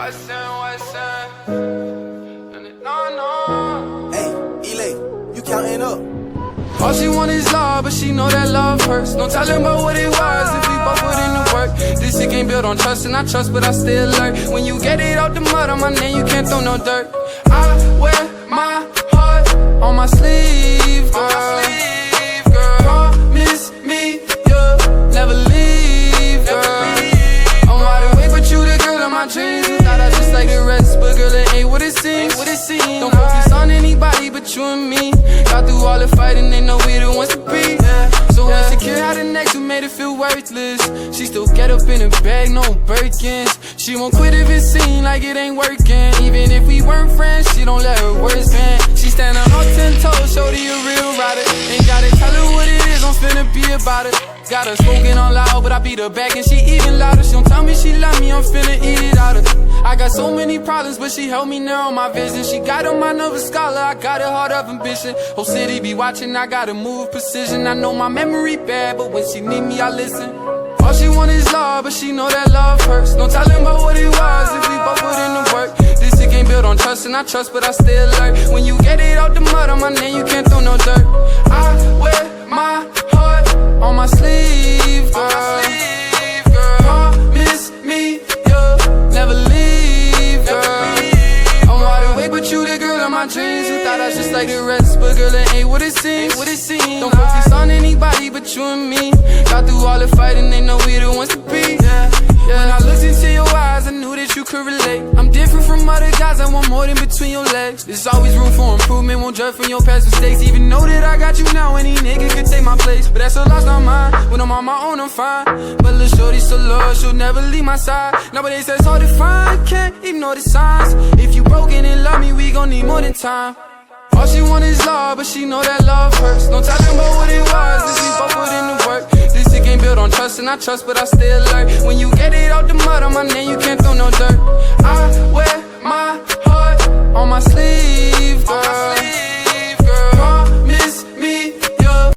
West End. No. Hey, Elay, you counting up? All she want is love, but she know that love hurts. No telling about what it was if we both put in the work. This shit ain't built on trust, and I trust, but I still learn. When you get it out the mud on my name, you can't throw no dirt. I wear my heart on my sleeve, girl. Promise me you'll never leave, girl. I'm wide awake, but you the girl of my dreams. You thought I just like the rest, but girl, it ain't what it seems. Don't focus on anybody but you and me. Got through all the fighting, they know we the ones to be. So insecure how the next who made it feel worthless. She still get up in a bag, no Birkins. She won't quit if it seem like it ain't working. Even if we weren't friends, she don't let her words bend. She stand on all 10 toes, show you a real rider. Ain't gotta tell her what it is, I'm finna be about it. Got her spoken on loud, but I beat her back and she even louder. She don't tell me she love me, I'm finna eat it out of. I got so many problems, but she helped me narrow my vision. She got on my nervous scholar, I got a heart of ambition. Whole city be watching, I gotta move precision. I know my memory bad, but when she need me, I listen. All she want is love, but she know that love hurts. No telling about what it was if we both put in the work. This shit ain't built on trust, and I trust, but I still learn. When you get it out the mud on my name, you can't throw no dirt. I wear my heart on my sleeve, girl. Promise me you'll never leave, girl. I'm wide awake, but you the girl of my dreams. You thought I was just like the rest, but girl, it ain't what it seems. Don't focus on anybody but you and me. Got through all the fighting, they know we the ones to be. When I looked into your eyes, I knew that you could relate. I'm different from other guys, I want more than between your legs. There's always room for improvement, won't judge from your past mistakes. Even know that I got you now, any nigga could take my place. But that's a loss, not mine. When I'm on my own, I'm fine. But little shorty so low, she'll never leave my side. Nowadays that's hard to find, can't ignore the signs. If you broken and love me, we gon' need more than time. All she want is love, but she know that love hurts. No telling about what it was, this we both put in the work. This shit ain't built on trust, and I trust, but I still learn. When you get it out the mud on my name, you can't throw no dirt.